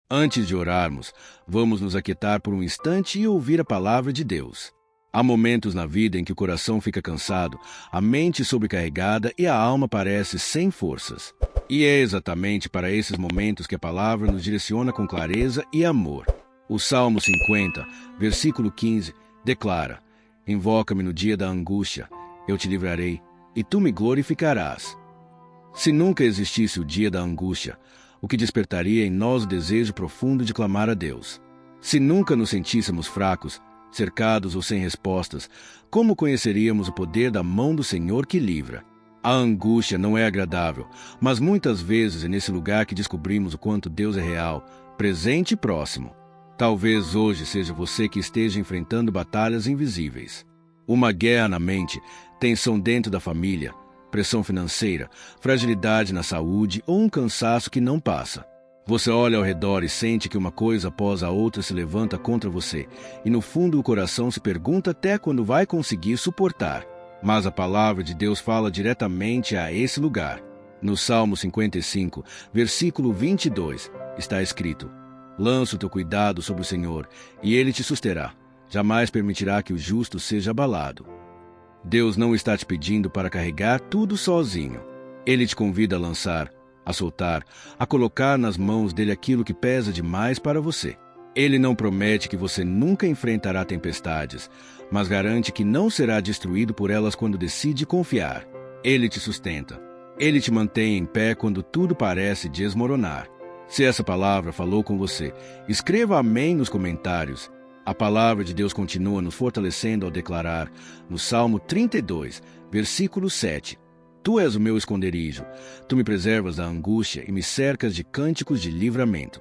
Antes de orarmos, vamos nos aquietar por um instante e ouvir a palavra de Deus. Há momentos na vida em que o coração fica cansado, a mente sobrecarregada e a alma parece sem forças. E é exatamente para esses momentos que a palavra nos direciona com clareza e amor. O Salmo 50, versículo 15, declara: Invoca-me no dia da angústia, eu te livrarei, e tu me glorificarás. Se nunca existisse o dia da angústia, o que despertaria em nós o desejo profundo de clamar a Deus? Se nunca nos sentíssemos fracos, cercados ou sem respostas, como conheceríamos o poder da mão do Senhor que livra? A angústia não é agradável, mas muitas vezes é nesse lugar que descobrimos o quanto Deus é real, presente e próximo. Talvez hoje seja você que esteja enfrentando batalhas invisíveis. Uma guerra na mente, tensão dentro da família, pressão financeira, fragilidade na saúde ou um cansaço que não passa. Você olha ao redor e sente que uma coisa após a outra se levanta contra você, e no fundo o coração se pergunta até quando vai conseguir suportar. Mas a palavra de Deus fala diretamente a esse lugar. No Salmo 55, versículo 22, está escrito: Lança o teu cuidado sobre o Senhor, e Ele te susterá. Jamais permitirá que o justo seja abalado. Deus não está te pedindo para carregar tudo sozinho. Ele te convida a lançar, a soltar, a colocar nas mãos dele aquilo que pesa demais para você. Ele não promete que você nunca enfrentará tempestades, mas garante que não será destruído por elas quando decide confiar. Ele te sustenta. Ele te mantém em pé quando tudo parece desmoronar. Se essa palavra falou com você, escreva amém nos comentários. A palavra de Deus continua nos fortalecendo ao declarar, no Salmo 32, versículo 7, Tu és o meu esconderijo, tu me preservas da angústia e me cercas de cânticos de livramento.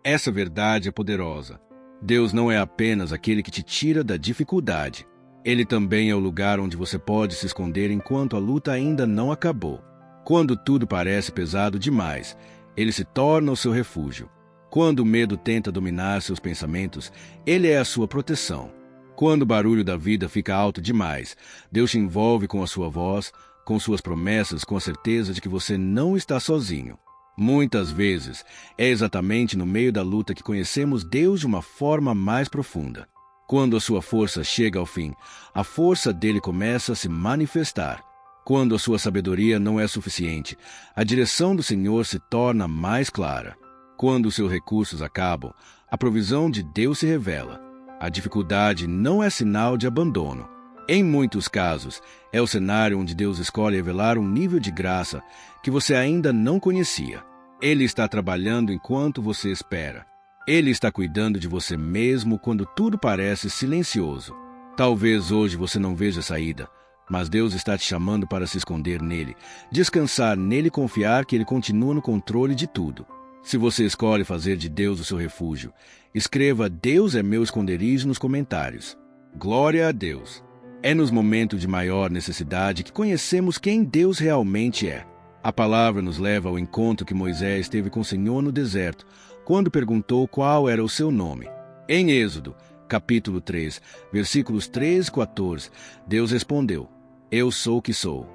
Essa verdade é poderosa. Deus não é apenas aquele que te tira da dificuldade. Ele também é o lugar onde você pode se esconder enquanto a luta ainda não acabou. Quando tudo parece pesado demais, ele se torna o seu refúgio. Quando o medo tenta dominar seus pensamentos, ele é a sua proteção. Quando o barulho da vida fica alto demais, Deus te envolve com a sua voz, com suas promessas, com a certeza de que você não está sozinho. Muitas vezes, é exatamente no meio da luta que conhecemos Deus de uma forma mais profunda. Quando a sua força chega ao fim, a força dele começa a se manifestar. Quando a sua sabedoria não é suficiente, a direção do Senhor se torna mais clara. Quando os seus recursos acabam, a provisão de Deus se revela. A dificuldade não é sinal de abandono. Em muitos casos, é o cenário onde Deus escolhe revelar um nível de graça que você ainda não conhecia. Ele está trabalhando enquanto você espera. Ele está cuidando de você mesmo quando tudo parece silencioso. Talvez hoje você não veja saída, mas Deus está te chamando para se esconder nele, descansar nele e confiar que ele continua no controle de tudo. Se você escolhe fazer de Deus o seu refúgio, escreva Deus é meu esconderijo nos comentários. Glória a Deus! É nos momentos de maior necessidade que conhecemos quem Deus realmente é. A palavra nos leva ao encontro que Moisés teve com o Senhor no deserto, quando perguntou qual era o seu nome. Em Êxodo, capítulo 3, versículos 13 e 14, Deus respondeu: Eu sou o que sou.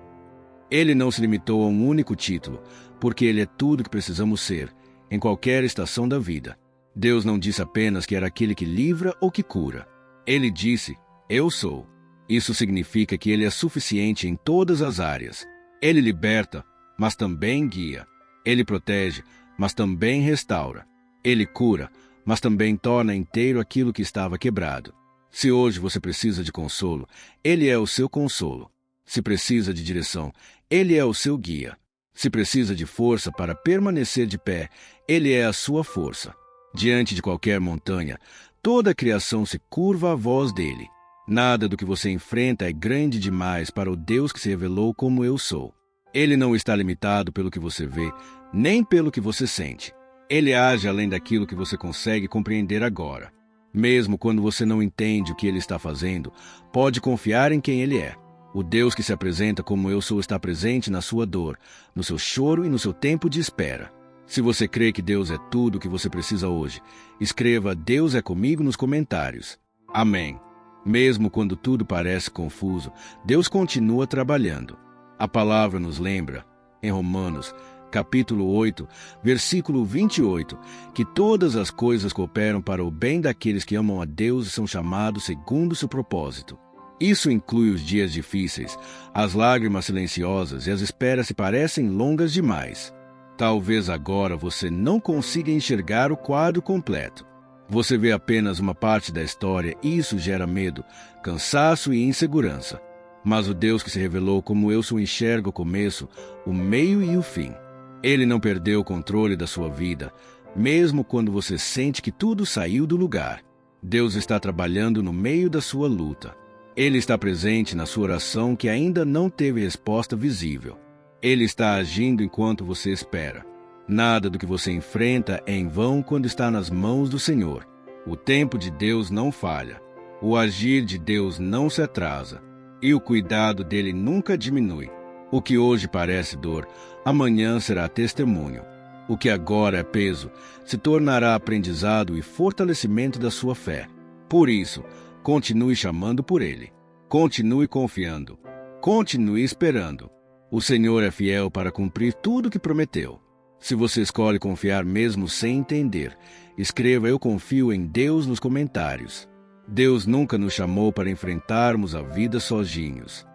Ele não se limitou a um único título, porque ele é tudo o que precisamos ser, em qualquer estação da vida. Deus não disse apenas que era aquele que livra ou que cura. Ele disse: Eu sou. Isso significa que ele é suficiente em todas as áreas. Ele liberta, mas também guia. Ele protege, mas também restaura. Ele cura, mas também torna inteiro aquilo que estava quebrado. Se hoje você precisa de consolo, ele é o seu consolo. Se precisa de direção, ele é o seu guia. Se precisa de força para permanecer de pé, ele é a sua força. Diante de qualquer montanha, toda a criação se curva à voz dele. Nada do que você enfrenta é grande demais para o Deus que se revelou como eu sou. Ele não está limitado pelo que você vê, nem pelo que você sente. Ele age além daquilo que você consegue compreender agora. Mesmo quando você não entende o que ele está fazendo, pode confiar em quem ele é. O Deus que se apresenta como eu sou está presente na sua dor, no seu choro e no seu tempo de espera. Se você crê que Deus é tudo o que você precisa hoje, escreva Deus é comigo nos comentários. Amém. Mesmo quando tudo parece confuso, Deus continua trabalhando. A palavra nos lembra, em Romanos, capítulo 8, versículo 28, que todas as coisas cooperam para o bem daqueles que amam a Deus e são chamados segundo seu propósito. Isso inclui os dias difíceis, as lágrimas silenciosas e as esperas que parecem longas demais. Talvez agora você não consiga enxergar o quadro completo. Você vê apenas uma parte da história e isso gera medo, cansaço e insegurança. Mas o Deus que se revelou como eu só enxerga o começo, o meio e o fim. Ele não perdeu o controle da sua vida, mesmo quando você sente que tudo saiu do lugar. Deus está trabalhando no meio da sua luta. Ele está presente na sua oração que ainda não teve resposta visível. Ele está agindo enquanto você espera. Nada do que você enfrenta é em vão quando está nas mãos do Senhor. O tempo de Deus não falha. O agir de Deus não se atrasa. E o cuidado dele nunca diminui. O que hoje parece dor, amanhã será testemunho. O que agora é peso, se tornará aprendizado e fortalecimento da sua fé. Por isso, continue chamando por ele. Continue confiando. Continue esperando. O Senhor é fiel para cumprir tudo o que prometeu. Se você escolhe confiar mesmo sem entender, escreva "Eu confio em Deus" nos comentários. Deus nunca nos chamou para enfrentarmos a vida sozinhos.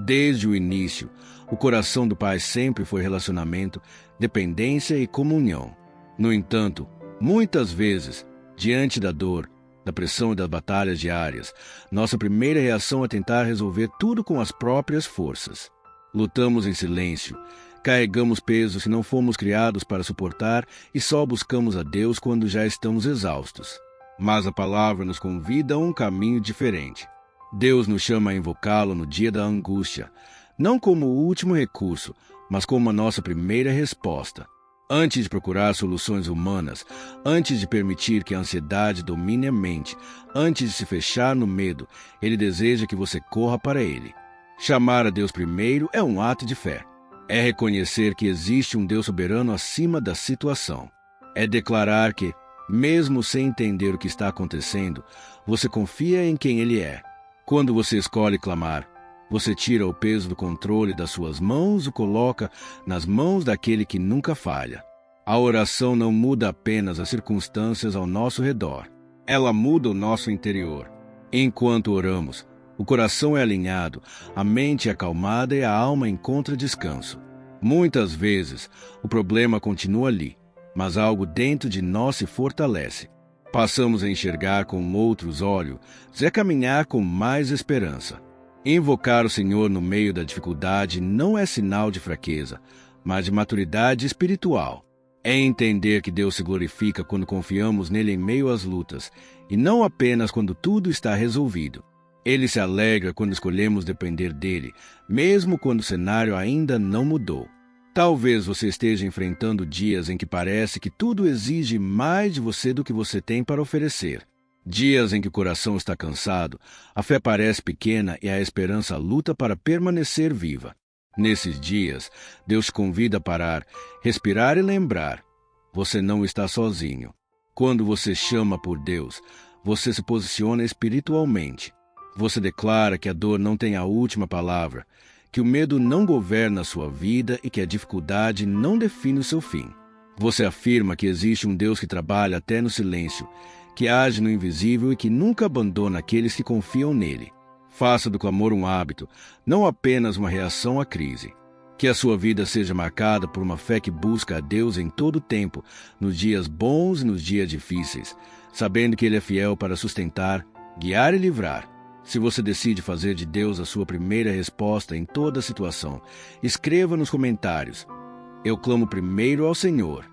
Desde o início, o coração do Pai sempre foi relacionamento, dependência e comunhão. No entanto, muitas vezes, diante da dor, da pressão e das batalhas diárias, nossa primeira reação é tentar resolver tudo com as próprias forças. Lutamos em silêncio, carregamos pesos que não fomos criados para suportar e só buscamos a Deus quando já estamos exaustos. Mas a palavra nos convida a um caminho diferente. Deus nos chama a invocá-lo no dia da angústia, não como o último recurso, mas como a nossa primeira resposta. Antes de procurar soluções humanas, antes de permitir que a ansiedade domine a mente, antes de se fechar no medo, Ele deseja que você corra para Ele. Chamar a Deus primeiro é um ato de fé. É reconhecer que existe um Deus soberano acima da situação. É declarar que, mesmo sem entender o que está acontecendo, você confia em quem Ele é. Quando você escolhe clamar, você tira o peso do controle das suas mãos e o coloca nas mãos daquele que nunca falha. A oração não muda apenas as circunstâncias ao nosso redor. Ela muda o nosso interior. Enquanto oramos, o coração é alinhado, a mente é acalmada e a alma encontra descanso. Muitas vezes, o problema continua ali, mas algo dentro de nós se fortalece. Passamos a enxergar com outros olhos e a caminhar com mais esperança. Invocar o Senhor no meio da dificuldade não é sinal de fraqueza, mas de maturidade espiritual. É entender que Deus se glorifica quando confiamos nele em meio às lutas, e não apenas quando tudo está resolvido. Ele se alegra quando escolhemos depender dele, mesmo quando o cenário ainda não mudou. Talvez você esteja enfrentando dias em que parece que tudo exige mais de você do que você tem para oferecer. Dias em que o coração está cansado, a fé parece pequena e a esperança luta para permanecer viva. Nesses dias, Deus te convida a parar, respirar e lembrar: você não está sozinho. Quando você chama por Deus, você se posiciona espiritualmente. Você declara que a dor não tem a última palavra, que o medo não governa a sua vida e que a dificuldade não define o seu fim. Você afirma que existe um Deus que trabalha até no silêncio, que age no invisível e que nunca abandona aqueles que confiam nele. Faça do clamor um hábito, não apenas uma reação à crise. Que a sua vida seja marcada por uma fé que busca a Deus em todo o tempo, nos dias bons e nos dias difíceis, sabendo que Ele é fiel para sustentar, guiar e livrar. Se você decide fazer de Deus a sua primeira resposta em toda situação, escreva nos comentários: "Eu clamo primeiro ao Senhor."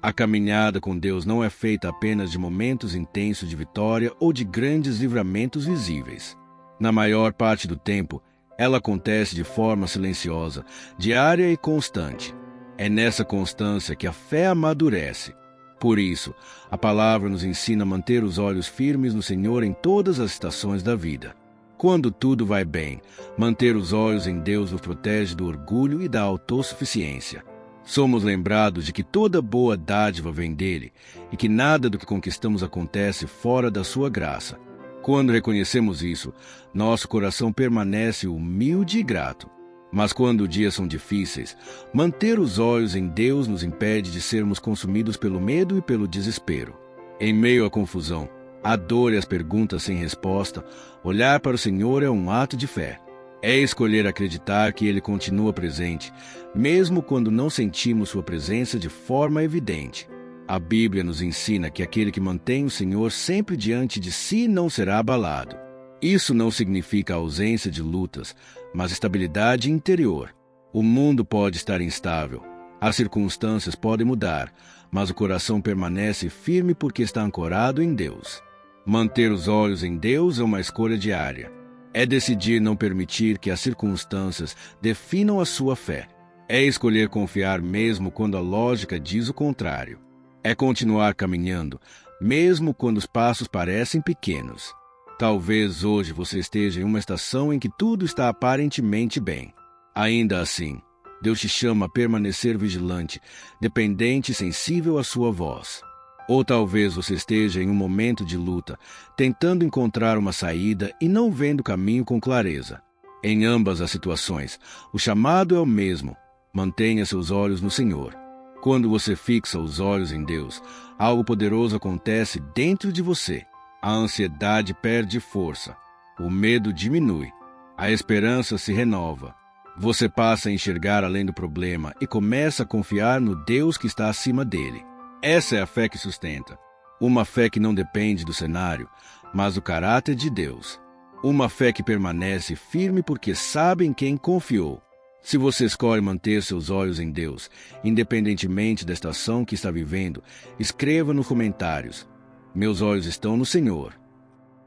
A caminhada com Deus não é feita apenas de momentos intensos de vitória ou de grandes livramentos visíveis. Na maior parte do tempo, ela acontece de forma silenciosa, diária e constante. É nessa constância que a fé amadurece. Por isso, a palavra nos ensina a manter os olhos firmes no Senhor em todas as estações da vida. Quando tudo vai bem, manter os olhos em Deus nos protege do orgulho e da autossuficiência. Somos lembrados de que toda boa dádiva vem dele e que nada do que conquistamos acontece fora da sua graça. Quando reconhecemos isso, nosso coração permanece humilde e grato. Mas quando os dias são difíceis, manter os olhos em Deus nos impede de sermos consumidos pelo medo e pelo desespero. Em meio à confusão, a dor e as perguntas sem resposta, olhar para o Senhor é um ato de fé. É escolher acreditar que Ele continua presente, mesmo quando não sentimos Sua presença de forma evidente. A Bíblia nos ensina que aquele que mantém o Senhor sempre diante de si não será abalado. Isso não significa ausência de lutas, mas estabilidade interior. O mundo pode estar instável, as circunstâncias podem mudar, mas o coração permanece firme porque está ancorado em Deus. Manter os olhos em Deus é uma escolha diária. É decidir não permitir que as circunstâncias definam a sua fé. É escolher confiar mesmo quando a lógica diz o contrário. É continuar caminhando, mesmo quando os passos parecem pequenos. Talvez hoje você esteja em uma estação em que tudo está aparentemente bem. Ainda assim, Deus te chama a permanecer vigilante, dependente e sensível à sua voz. Ou talvez você esteja em um momento de luta, tentando encontrar uma saída e não vendo o caminho com clareza. Em ambas as situações, o chamado é o mesmo: mantenha seus olhos no Senhor. Quando você fixa os olhos em Deus, algo poderoso acontece dentro de você. A ansiedade perde força, o medo diminui, a esperança se renova. Você passa a enxergar além do problema e começa a confiar no Deus que está acima dele. Essa é a fé que sustenta. Uma fé que não depende do cenário, mas do caráter de Deus. Uma fé que permanece firme porque sabe em quem confiou. Se você escolhe manter seus olhos em Deus, independentemente da estação que está vivendo, escreva nos comentários: meus olhos estão no Senhor.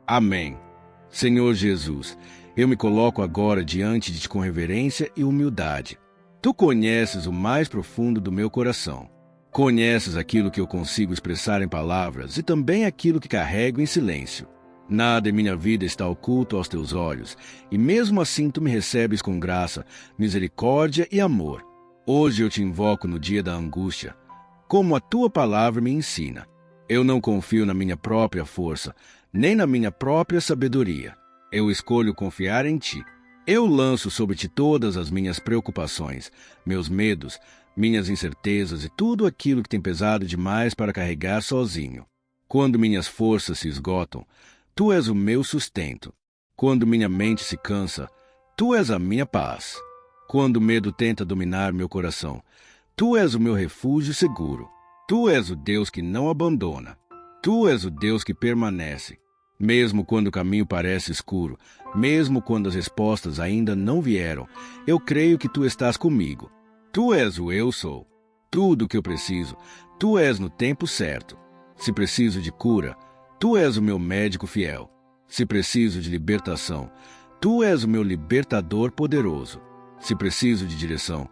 Amém. Senhor Jesus, eu me coloco agora diante de Ti com reverência e humildade. Tu conheces o mais profundo do meu coração. Conheces aquilo que eu consigo expressar em palavras e também aquilo que carrego em silêncio. Nada em minha vida está oculto aos Teus olhos, e mesmo assim Tu me recebes com graça, misericórdia e amor. Hoje eu Te invoco no dia da angústia, como a Tua palavra me ensina. Eu não confio na minha própria força, nem na minha própria sabedoria. Eu escolho confiar em Ti. Eu lanço sobre Ti todas as minhas preocupações, meus medos, minhas incertezas e tudo aquilo que tem pesado demais para carregar sozinho. Quando minhas forças se esgotam, Tu és o meu sustento. Quando minha mente se cansa, Tu és a minha paz. Quando o medo tenta dominar meu coração, Tu és o meu refúgio seguro. Tu és o Deus que não abandona. Tu és o Deus que permanece. Mesmo quando o caminho parece escuro, mesmo quando as respostas ainda não vieram, eu creio que Tu estás comigo. Tu és o eu sou. Tudo o que eu preciso, Tu és no tempo certo. Se preciso de cura, Tu és o meu médico fiel. Se preciso de libertação, Tu és o meu libertador poderoso. Se preciso de direção,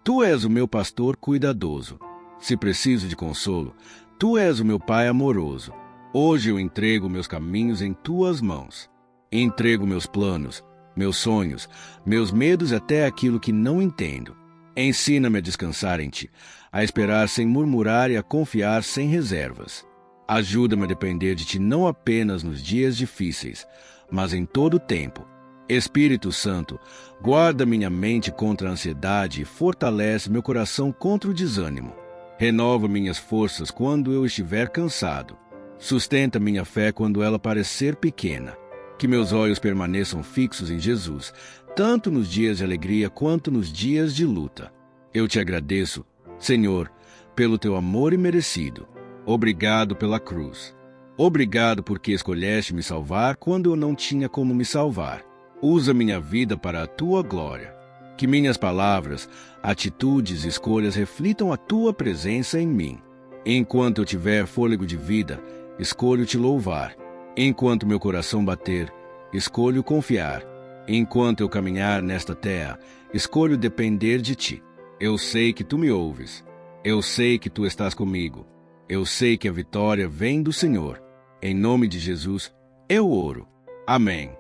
Tu és o meu pastor cuidadoso. Se preciso de consolo, Tu és o meu Pai amoroso. Hoje eu entrego meus caminhos em Tuas mãos. Entrego meus planos, meus sonhos, meus medos e até aquilo que não entendo. Ensina-me a descansar em Ti, a esperar sem murmurar e a confiar sem reservas. Ajuda-me a depender de Ti não apenas nos dias difíceis, mas em todo o tempo. Espírito Santo, guarda minha mente contra a ansiedade e fortalece meu coração contra o desânimo. Renova minhas forças quando eu estiver cansado. Sustenta minha fé quando ela parecer pequena. Que meus olhos permaneçam fixos em Jesus, tanto nos dias de alegria quanto nos dias de luta. Eu Te agradeço, Senhor, pelo Teu amor imerecido. Obrigado pela cruz. Obrigado porque escolheste me salvar quando eu não tinha como me salvar. Usa minha vida para a Tua glória. Que minhas palavras, atitudes e escolhas reflitam a Tua presença em mim. Enquanto eu tiver fôlego de vida, escolho Te louvar. Enquanto meu coração bater, escolho confiar. Enquanto eu caminhar nesta terra, escolho depender de Ti. Eu sei que Tu me ouves. Eu sei que Tu estás comigo. Eu sei que a vitória vem do Senhor. Em nome de Jesus, eu oro. Amém.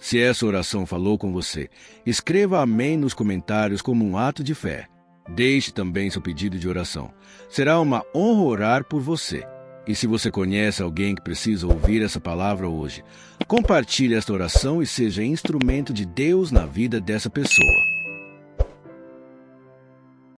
Se essa oração falou com você, escreva amém nos comentários como um ato de fé. Deixe também seu pedido de oração. Será uma honra orar por você. E se você conhece alguém que precisa ouvir essa palavra hoje, compartilhe esta oração e seja instrumento de Deus na vida dessa pessoa.